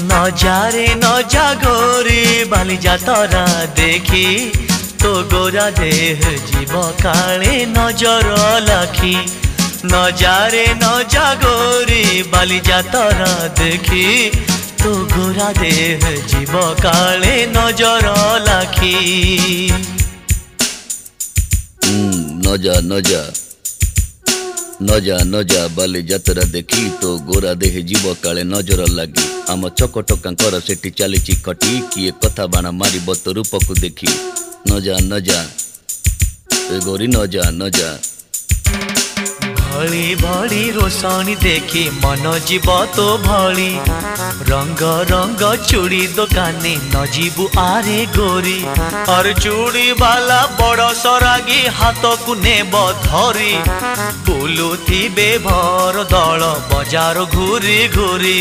नजारे नजा गोरी बाली जातरा देखी तो गोरा देह जीव काले नजर लाखी। नजारे नजा गोरी बाली जातरा देखी तो गोरा देह जीव काले नजर लाखी। नजा नजा नजा नजा बाली जातरा देखी तो गोरा देह जीव काले नजर लगी। आम चकटकांकर सेठी चली खटी किए कथा बाण मार तो रूप को देखी। नजा नजा गोरी नजा नजा भली भली रोशनी देखी मन जीव तो भली। रंग रंग चूड़ी दुकानी न जीवु आरे गोरी। और चूड़ी वाला बड़ सरागी हाथ को नेब धरी। बुलुथिबे भर दल बजार घूरी घूरी।